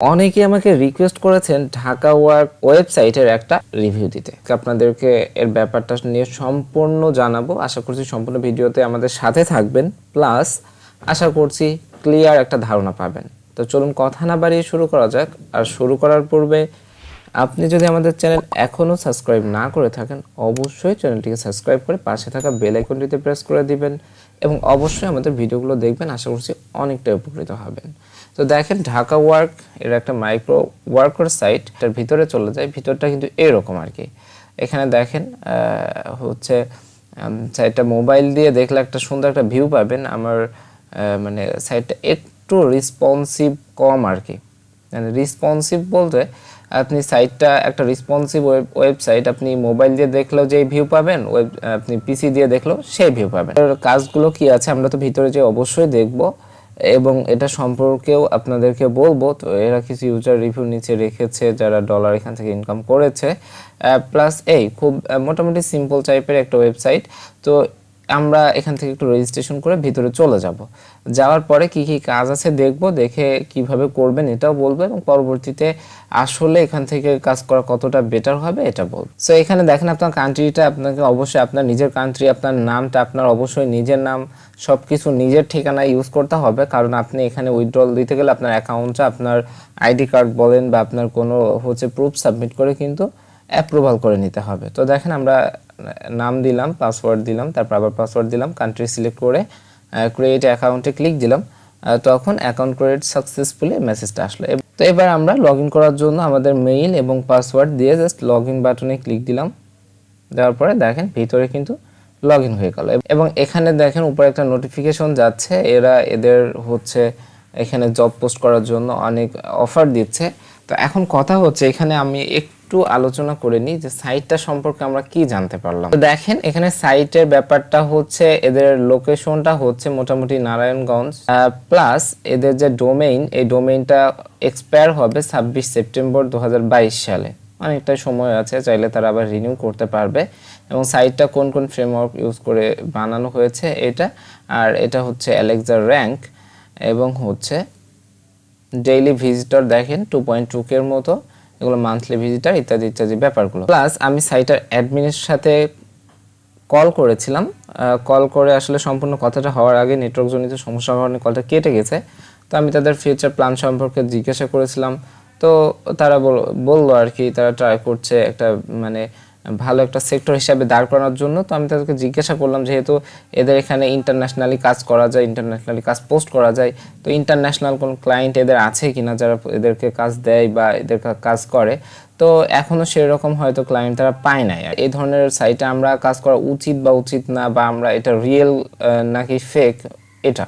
অনেকেই আমাকে রিকোয়েস্ট করেছেন ঢাকা ওয়ার্ক ওয়েবসাইটের একটা রিভিউ দিতে। আপনাদেরকে এর ব্যাপারটা নিয়ে সম্পূর্ণ জানাবো। আশা করছি সম্পূর্ণ ভিডিওতে আমাদের সাথে থাকবেন, প্লাস আশা করছি ক্লিয়ার একটা ধারণা পাবেন। তো চলুন কথা না বাড়িয়ে শুরু করা যাক। আর শুরু করার পূর্বে আপনি যদি আমাদের চ্যানেল এখনও সাবস্ক্রাইব না করে থাকেন, অবশ্যই চ্যানেলটিকে সাবস্ক্রাইব করে পাশে থাকা বেল আইকনটিতে প্রেস করে দিবেন এবং অবশ্যই আমাদের ভিডিওগুলো দেখবেন। আশা করছি অনেকটা উপকৃত হবেন। তো দেখেন, ঢাকা ওয়ার্ক এর একটা মাইক্রো ওয়ার্কার সাইট, এটার ভিতরে চলে যায়। ভিতরটা কিন্তু এরকম আর কি। এখানে দেখেন হচ্ছে সাইটটা মোবাইল দিয়ে দেখলে একটা সুন্দর একটা ভিউ পাবেন। আমার মানে সাইটটা একটু রেসপন্সিভ কম আর কি। মানে রেসপন্সিভ বলতে আপনি সাইটটা একটা রেসপন্সিভ ওয়েবসাইট, আপনি মোবাইল দিয়ে দেখলেও যে ভিউ পাবেন, আপনি পিসি দিয়ে দেখলেও সেই ভিউ পাবেন। কাজগুলো কি আছে আমরা তো ভিতরে যে অবশ্যই দেখব এবং এটা সম্পর্কেও আপনাদেরকে বলবো। তো এরা কিছু ইউজার রিভিউ নিচে রেখেছে যারা ডলার এখান থেকে ইনকাম করেছে, প্লাস এই খুব মোটামুটি সিম্পল টাইপের একটা ওয়েবসাইট। তো আমরা এখান থেকে একটু রেজিস্ট্রেশন করে ভিতরে চলে যাব। যাওয়ার পরে কি কি কাজ আছে দেখব, দেখে কিভাবে করবেন এটাও বলবো এবং পরবর্তীতে আসলে এখান থেকে কাজ করা কতটা বেটার হবে এটা বলবো। সো এখানে দেখেন আপনার কান্ট্রিটা, আপনাকে অবশ্যই আপনার নিজের কান্ট্রি, আপনার নামটা আপনার অবশ্যই নিজের নাম, সব কিছু নিজের ঠিকানা ইউজ করতে হবে। কারণ আপনি এখানে উইথড্রল দিতে গেলে আপনার অ্যাকাউন্টটা, আপনার আইডি কার্ড বলেন বা আপনার কোনো প্রুফ সাবমিট করে কিন্তু অ্যাপ্রুভাল করে নিতে হবে। তো দেখেন আমরা নাম দিলাম, পাসওয়ার্ড দিলাম, তারপর আবার পাসওয়ার্ড দিলাম, কান্ট্রি সিলেক্ট করে ক্রিয়েট অ্যাকাউন্টে ক্লিক দিলাম। তখন অ্যাকাউন্ট ক্রিয়েট সাকসেসফুলি মেসেজটা আসলো। তো এবার আমরা লগ ইন করার জন্য আমাদের মেইল এবং পাসওয়ার্ড দিয়ে জাস্ট লগ ইন বাটনে ক্লিক দিলাম। দেওয়ার পরে দেখেন ভিতরে কিন্তু লগ ইন হয়ে গেল এবং এখানে দেখেন উপরে একটা নোটিফিকেশন যাচ্ছে। এদের হচ্ছে এখানে জব পোস্ট করার জন্য অনেক অফার দিচ্ছে। তো এখন কথা হচ্ছে এখানে আমি একটু আলোচনা করে নিই যে সাইটটা সম্পর্কে আমরা কি জানতে পারলাম। তো দেখেন এখানে সাইটের ব্যাপারটা হচ্ছে এদের লোকেশনটা হচ্ছে মোটামুটি নারায়ণগঞ্জ, প্লাস এদের যে ডোমেইন, এই ডোমেইনটা এক্সপায়ার হবে 26 সেপ্টেম্বর 2022 সালে। অনেকটাই সময় আছে, চাইলে তারা আবার রিনিউ করতে পারবে। এবং সাইটটা কোন কোন ফ্রেমওয়ার্ক ইউজ করে বানানো হয়েছে এটা, আর এটা হচ্ছে অ্যালেক্সা র্যাঙ্ক এবং হচ্ছে ডেইলি ভিজিটর দেখেন 2.2K এর মতো, এগুলো মান্থলি ভিজিটর ইত্যাদি ইত্যাদি ব্যাপারগুলো। প্লাস আমি সাইটের অ্যাডমিনের সাথে কল করেছিলাম। কল করে আসলে সম্পূর্ণ কথাটা হওয়ার আগে নেটওয়ার্কজনিত সমস্যার কারণে কলটা কেটে গেছে। তো আমি তাদের ফিউচার প্ল্যান সম্পর্কে জিজ্ঞাসা করেছিলাম। তো তারা বললো আর কি তারা ট্রাই করছে একটা মানে ভালো একটা সেক্টর হিসাবে দাঁড় করানোর জন্য। তো আমি তাদেরকে জিজ্ঞাসা করলাম যেহেতু এদের এখানে ইন্টারন্যাশনালি কাজ করা যায়, ইন্টারন্যাশনালি কাজ পোস্ট করা যায়, তো ইন্টারন্যাশনাল কোন ক্লায়েন্ট এদের আছে কিনা যারা এদেরকে কাজ দেয় বা এদের কাজ করে। তো এখনও সেরকম হয়তো ক্লায়েন্ট তারা পায় নাই। এই ধরনের সাইটে আমরা কাজ করা উচিত বা উচিত না, বা আমরা এটা রিয়েল নাকি ফেক এটা।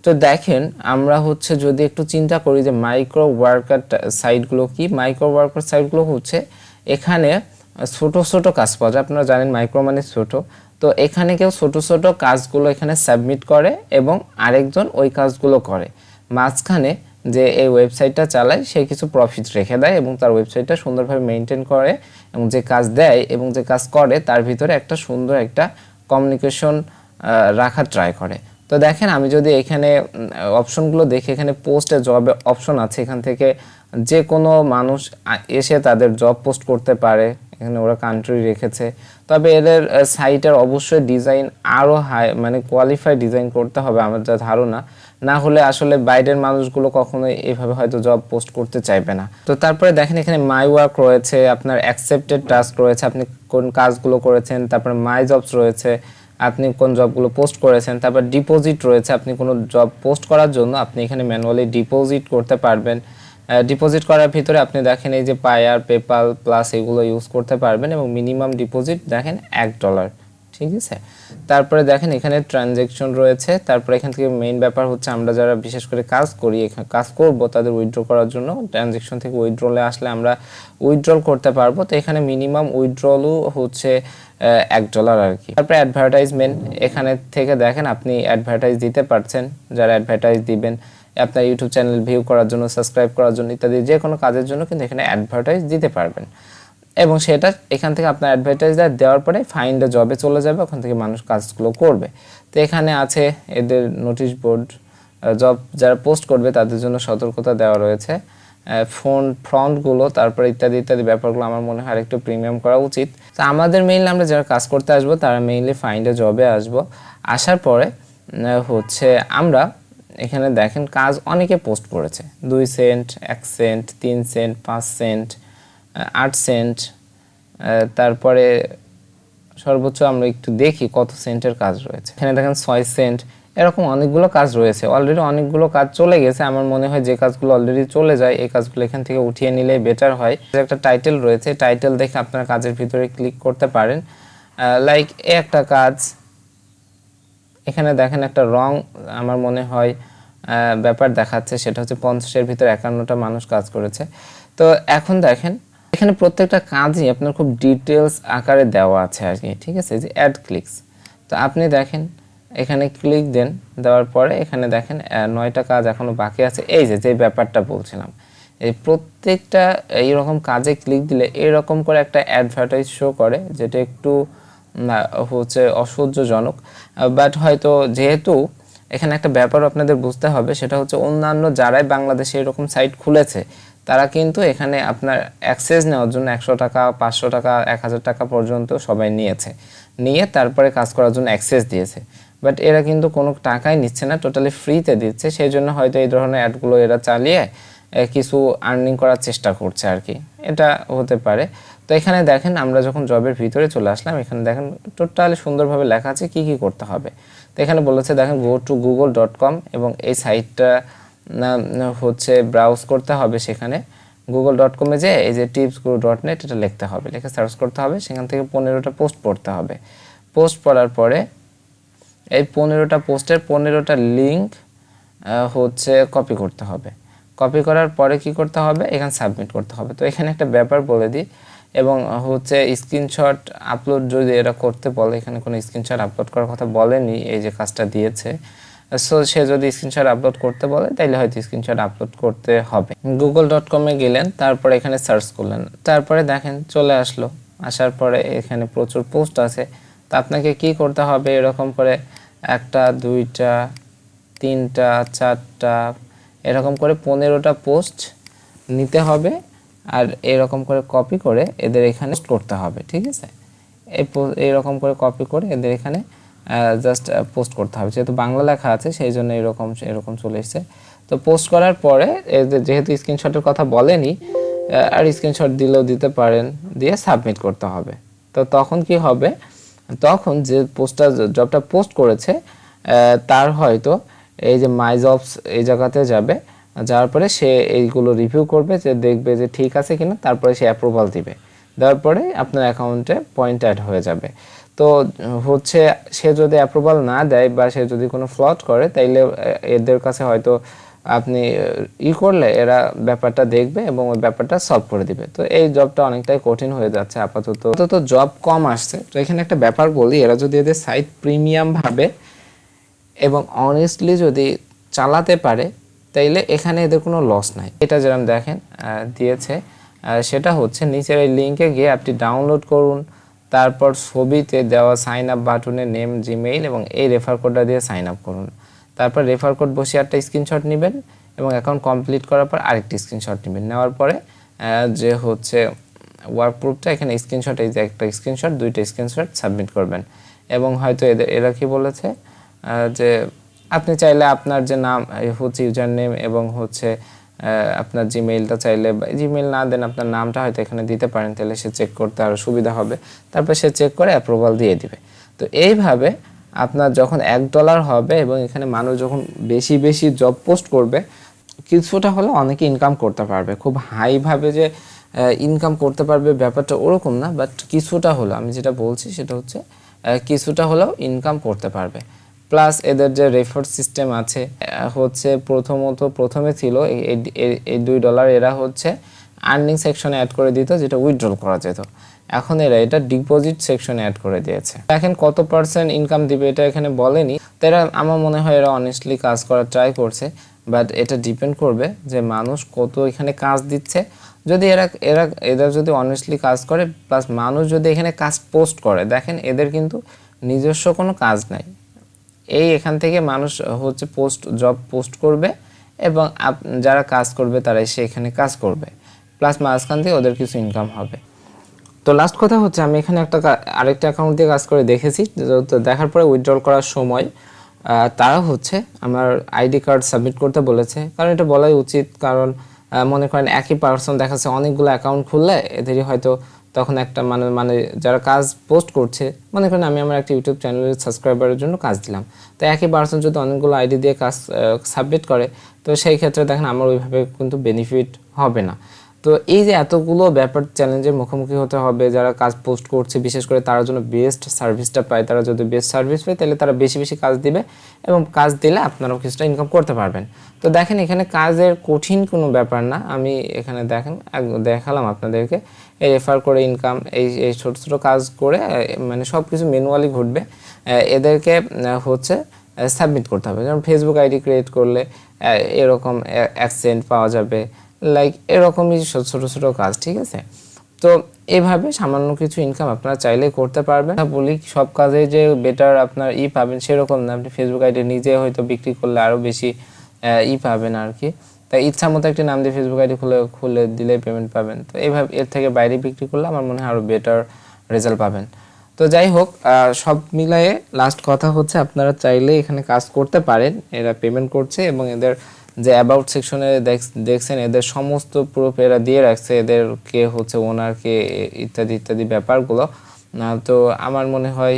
তো দেখেন আমরা হচ্ছে যদি একটু চিন্তা করি যে মাইক্রো ওয়ার্কার সাইটগুলো কি, মাইক্রো ওয়ার্কার সাইটগুলো হচ্ছে এখানে ছোট ছোট কাজ পাওয়া যায়। আপনারা জানেন মাইক্রো মানে ছোট। তো এখানে কেউ ছোট ছোট কাজগুলো এখানে সাবমিট করে এবং আরেকজন ওই কাজগুলো করে। মাঝখানে যে এই ওয়েবসাইটটা চালায় সে কিছু প্রফিট রেখে দেয় এবং তার ওয়েবসাইটটা সুন্দরভাবে মেনটেন করে এবং যে কাজ দেয় এবং যে কাজ করে তার ভিতরে একটা সুন্দর একটা কমিউনিকেশন রাখার ট্রাই করে। তো দেখেন আমি যদি এখানে অপশনগুলো দেখি, এখানে পোস্টে জবে অপশন আছে, এখান থেকে যে কোনো মানুষ এসে তাদের জব পোস্ট করতে পারে। এখানে ওরা কান্ট্রি রেখেছে, তবে এদের সাইটের অবশ্যই ডিজাইন আরও হাই মানে কোয়ালিফাই ডিজাইন করতে হবে আমার যা ধারণা, না হলে আসলে বাইরের মানুষগুলো কখনোই এভাবে হয়তো জব পোস্ট করতে চাইবে না। তো তারপরে দেখেন এখানে মাই ওয়ার্ক রয়েছে, আপনার অ্যাকসেপ্টেড টাস্ক রয়েছে, আপনি কোন কাজগুলো করেছেন, তারপরে মাই জবস রয়েছে, আপনি কোন জবগুলো পোস্ট করেছেন, তারপর ডিপোজিট রয়েছে, আপনি কোনো জব পোস্ট করার জন্য আপনি এখানে ম্যানুয়ালি ডিপোজিট করতে পারবেন। ডিপোজিট করার ভিতরে আপনি দেখেন এই যে পায়ার, পেপাল প্লাস এগুলো ইউজ করতে পারবেন এবং মিনিমাম ডিপোজিট দেখেন $1, ঠিক আছে। তারপরে দেখেন এখানে ট্রানজ্যাকশন রয়েছে। তারপরে এখান থেকে মেইন ব্যাপার হচ্ছে আমরা যারা বিশেষ করে কাজ করি, কাজ করব তাদের উইথড্র করার জন্য ট্রানজ্যাকশন থেকে উইথড্রলে আসলে আমরা উইথড্রল করতে পারবো। তো এখানে মিনিমাম উইথড্রলও হচ্ছে $1 আর কি। তারপরে অ্যাডভার্টাইজমেন্ট, এখানে থেকে দেখেন আপনি অ্যাডভার্টাইজ দিতে পারছেন, যারা অ্যাডভার্টাইজ দিবেন আপনার ইউটিউব চ্যানেল ভিউ করার জন্য, সাবস্ক্রাইব করার জন্য ইত্যাদি যে কোনো কাজের জন্য কিন্তু এখানে অ্যাডভার্টাইজ দিতে পারবেন এবং সেটা এখান থেকে আপনার অ্যাডভার্টাইজ দেওয়ার পরে ফাইন্ড জবে চলে যাবে, ওখান থেকে মানুষ কাজগুলো করবে। তো এখানে আছে এদের নোটিশ বোর্ড, জব যারা পোস্ট করবে তাদের জন্য সতর্কতা দেওয়া রয়েছে। ফন্টগুলো তারপর ইত্যাদি ইত্যাদি ব্যাপারগুলো আমার মনে হয় আরেকটু প্রিমিয়াম করা উচিত। তো আমাদের মেইনলি আমরা যারা কাজ করতে আসবো তারা মেইনলি ফাইন্ড এ জবে আসবো। আসার পরে হচ্ছে আমরা এখানে দেখেন কাজ অনেকে পোস্ট করেছে, 2 cent, 1 cent, 3 cent, 5 cent, 8 cent, তারপরে সর্বোচ্চ আমরা একটু দেখি কত সেন্টের কাজ রয়েছে। এখানে দেখেন 6 সেন্ট, এরকম অনেকগুলো কাজ রয়েছে। অলরেডি অনেকগুলো কাজ চলে গেছে। আমার মনে হয় যে কাজগুলো অলরেডি চলে যায় এই কাজগুলো এখান থেকে উঠিয়ে নিলে বেটার হয়। একটা টাইটেল রয়েছে, টাইটেল দেখে আপনার কাজের ভিতরে ক্লিক করতে পারেন। লাইক একটা কাজ এখানে দেখেন একটা রং আমার মনে হয় ব্যাপার দেখাচ্ছে, সেটা হচ্ছে 50-এর ভিতরে 51টা মানুষ কাজ করেছে। তো এখন দেখেন এখানে প্রত্যেকটা কাজই আপনার খুব ডিটেলস আকারে দেওয়া আছে আর কি, ঠিক আছে, যে অ্যাড ক্লিকস। তো আপনি দেখেন এখানে ক্লিক দেন, দেওয়ার পরে এখানে দেখেন 9টা কাজ এখনো বাকি আছে। এই যে ব্যাপারটা বলছিলাম, এই প্রত্যেকটা এইরকম কাজে ক্লিক দিলে এরকম করে একটা অ্যাডভার্টাইজ শো করে, যেটা একটু হচ্ছে অসহ্যজনক। বাট হয়তো যেহেতু এখানে একটা ব্যাপার আপনাদের বুঝতে হবে, সেটা হচ্ছে অন্যান্য যারাই বাংলাদেশে এরকম সাইট খুলেছে তারা কিন্তু এখানে আপনার অ্যাক্সেস নেওয়ার জন্য 100 টাকা, 500 টাকা, 1000 টাকা পর্যন্ত সবাই নিয়ে তারপরে কাজ করার জন্য অ্যাক্সেস দিয়েছে। বাট এরা কিন্তু কোনো টাকাই নিচ্ছে না, টোটালি ফ্রিতে দিচ্ছে। সেই জন্য হয়তো এই ধরনের অ্যাডগুলো এরা চালিয়ে কিছু আর্নিং করার চেষ্টা করছে আর কি, এটা হতে পারে। তো এখানে দেখেন আমরা যখন জবের ভিতরে চলে আসলাম, এখানে দেখেন টোটালি সুন্দরভাবে লেখা আছে কি কি করতে হবে। তো এখানে বলেছে দেখেন go to google.com এবং এই সাইটটা হচ্ছে ব্রাউজ করতে হবে। সেখানে google.com-এ যে এই যে tipsguru.net এটা লিখতে হবে, লিখে সার্চ করতে হবে। সেখান থেকে 15টা পোস্ট পড়তে হবে। পোস্ট পড়ার পরে এই 15টা পোস্টের 15টা লিঙ্ক হচ্ছে কপি করতে হবে। কপি করার পরে কি করতে হবে, এখানে সাবমিট করতে হবে। তো এখানে একটা ব্যাপার বলে দিই, এবং হচ্ছে স্ক্রিনশট আপলোড যদি এরা করতে বলে, এখানে কোনো স্ক্রিনশট আপলোড করার কথা বলেনি, এই যে কাজটা দিয়েছে। সো সে যদি স্ক্রিনশট আপলোড করতে বলে তাইলে হয়তো স্ক্রিনশট আপলোড করতে হবে। google.com-এ গেলেন, তারপরে এখানে সার্চ করলেন, তারপরে দেখেন চলে আসলো। আসার পরে এখানে প্রচুর পোস্ট আছে। তো আপনাকে কি করতে হবে, এরকম করে 1টা 2টা 3টা 4টা এরকম করে 15টা পোস্ট নিতে হবে, আর এরকম করে কপি করে এদের এখানে পোস্ট করতে হবে, ঠিক আছে। এইরকম করে কপি করে এদের এখানে জাস্ট পোস্ট করতে হবে। যেহেতু বাংলা লেখা আছে সেই জন্য এরকম চলে এসেছে। তো পোস্ট করার পরে যেহেতু স্ক্রিনশটের কথা বলেনি, আর স্ক্রিনশট দিলেও দিতে পারেন, দিয়ে সাবমিট করতে হবে। তো তখন কি হবে, তখন যে জবটা পোস্ট করেছে তার হয়তো এই যে মাই জবস এই জায়গাতে যাবে, যাওয়ার পরে সে এইগুলো রিভিউ করবে, যে দেখবে যে ঠিক আছে কিনা, তারপরে সে অ্যাপ্রুভাল দিবে। দেওয়ার পরে আপনার অ্যাকাউন্টে পয়েন্ট অ্যাড হয়ে যাবে। তো হচ্ছে সে যদি অ্যাপ্রুভাল না দেয় বা সে যদি কোনো ফ্লট করে, তাইলে এদের কাছে হয়তো আপনি করলে এরা ব্যাপারটা দেখবে এবং ওই ব্যাপারটা সলভ করে দিবে। তো এই জবটা অনেকটাই কঠিন হয়ে যাচ্ছে আপাতত জব কম আসছে। তো এখানে একটা ব্যাপার বলি, এরা যদি এদের সাইট প্রিমিয়াম ভাবে এবং অনেস্টলি যদি চালাতে পারে, তাইলে এখানে এদের কোনো লস নাই। এটা যেরকম দেখেন দিয়েছে, সেটা হচ্ছে নিচের এই লিঙ্কে গিয়ে আপনি ডাউনলোড করুন, তারপর ছবিতে দেওয়া সাইন আপ বাটনে নেম, জিমেইল এবং এই রেফার কোডটা দিয়ে সাইন আপ করুন। তারপর রেফার কোড বসে একটা স্ক্রিনশট নেবেন এবং অ্যাকাউন্ট কমপ্লিট করার পর আরেকটি স্ক্রিনশট নেবেন। নেওয়ার পরে যে হচ্ছে ওয়ার্ক প্রুফটা এখানে স্ক্রিনশট, এই যে একটা স্ক্রিনশট, 2টা স্ক্রিনশট সাবমিট করবেন। এবং হয়তো এরা কি বলেছে যে আপনি চাইলে আপনার যে নাম হচ্ছে ইউজার নেম এবং হচ্ছে আপনার জিমেইলটা চাইলে, জিমেইল না দেন আপনার নামটা হয়তো এখানে দিতে পারেন, তাহলে সে চেক করতে আরও সুবিধা হবে। তারপর সে চেক করে অ্যাপ্রুভাল দিয়ে দিবে। তো এইভাবে আপনার যখন $1 হবে এবং এখানে মানুষ যখন বেশি জব পোস্ট করবে, কিছুটা হলে অনেকে ইনকাম করতে পারবে। খুব হাইভাবে যে ইনকাম করতে পারবে ব্যাপারটা ওরকম না, বাট কিছুটা হলো, আমি যেটা বলছি সেটা হচ্ছে কিছুটা হলেও ইনকাম করতে পারবে। প্লাস এদের যে রেফার সিস্টেম আছে হচ্ছে প্রথমে ছিল এই $2, এরা হচ্ছে আর্নিং সেকশনে অ্যাড করে দিত, যেটা উইথড্রল করা যেত। এখন এরা এটা ডিপোজিট সেকশনে অ্যাড করে দিয়েছে। দেখেন কত % ইনকাম দিবে এটা এখানে বলেনি। তো এরা, আমার মনে হয় এরা অনেস্টলি কাজ করার ট্রাই করছে, বাট এটা ডিপেন্ড করবে যে মানুষ কত এখানে কাজ দিচ্ছে। যদি এরা যদি অনেস্টলি কাজ করে, প্লাস মানুষ যদি এখানে কাজ পোস্ট করে, দেখেন এদের কিন্তু নিজস্ব কোনো কাজ নাই, এই এখান থেকে মানুষ হচ্ছে জব পোস্ট করবে এবং যারা কাজ করবে তারা এসে এখানে কাজ করবে, প্লাস মাঝখান থেকে ওদের কিছু ইনকাম হবে। তো লাস্ট কথা হচ্ছে আমি এখানে আরেকটা অ্যাকাউন্ট দিয়ে কাজ করে দেখেছি। তো দেখার পরে উইথড্রল করার সময় তারা হচ্ছে আমার আইডি কার্ড সাবমিট করতে বলেছে, কারণ এটা বলাই উচিত। কারণ মনে করেন একই পার্সন দেখা যাচ্ছে অনেকগুলো অ্যাকাউন্ট খুললে এদেরই হয়তো তখন একটা মানে যারা কাজ পোস্ট করছে, মনে করেন আমি আমার একটা ইউটিউব চ্যানেলের সাবস্ক্রাইবারের জন্য কাজ দিলাম, তো একই পার্সন যদি অনেকগুলো আইডি দিয়ে কাজ সাবমিট করে, তো সেই ক্ষেত্রে দেখেন আমার ওইভাবে কিন্তু বেনিফিট হবে না। তো এই যে এতগুলো ব্যাপার চ্যালেঞ্জের মুখোমুখি হতে হবে, যারা কাজ পোস্ট করছে বিশেষ করে তারা যেন বেস্ট সার্ভিসটা পায়, তারা যদি বেস্ট সার্ভিস পায় তাহলে তারা বেশি বেশি কাজ দিবে এবং কাজ দিলে আপনারাও কিছুটা ইনকাম করতে পারবেন। তো দেখেন এখানে কাজের কঠিন কোনো ব্যাপার না, আমি এখানে দেখালাম আপনাদেরকে এই রেফার করে ইনকাম, এই ছোটো ছোটো কাজ করে মানে সব কিছু ম্যানুয়ালি ঘটবে, এদেরকে হচ্ছে সাবমিট করতে হবে। যেমন ফেসবুক আইডি ক্রিয়েট করলে এরকম অ্যাকসেন্ট পাওয়া যাবে, লাইক এরকমই ছোটো ছোটো কাজ, ঠিক আছে। তো এইভাবে সামান্য কিছু ইনকাম আপনারা চাইলে করতে পারবেন। বলি সব কাজে যে বেটার আপনার পাবেন সেরকম না, আপনি ফেসবুক আইডি নিজে হয়তো বিক্রি করলে আরও বেশি পাবেন আর কি। তাই ইচ্ছা মতো একটি নাম দিয়ে ফেসবুক আইডি খুলে দিলে পেমেন্ট পাবেন। তো এইভাবে এর থেকে বাইরে বিক্রি করলে আমার মনে হয় আরও বেটার রেজাল্ট পাবেন। তো যাই হোক, সব মিলায়ে লাস্ট কথা হচ্ছে আপনারা চাইলে এখানে কাজ করতে পারেন, এরা পেমেন্ট করছে এবং এদের যে অ্যাবাউট সেকশনে দেখছেন এদের সমস্ত প্রুফ এরা দিয়ে রাখছে, এদের কে হচ্ছে ওনার কে ইত্যাদি ইত্যাদি ব্যাপারগুলো। তো আমার মনে হয়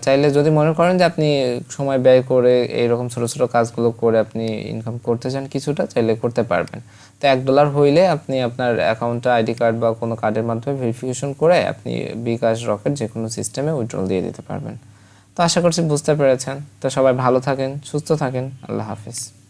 চাইলে যদি মনে করেন যে আপনি সময় ব্যয় করে এইরকম ছোটো ছোটো কাজগুলো করে আপনি ইনকাম করতে চান কিছুটা, চাইলে করতে পারবেন। তো $1 হইলে আপনি আপনার অ্যাকাউন্টটা আইডি কার্ড বা কোনো কার্ডের মাধ্যমে ভেরিফিকেশন করে আপনি বিকাশ রকেট যে কোনো সিস্টেমে উইথড্রল দিয়ে দিতে পারবেন। তো আশা করছি বুঝতে পেরেছেন। তো সবাই ভালো থাকেন, সুস্থ থাকেন, আল্লাহ হাফিজ।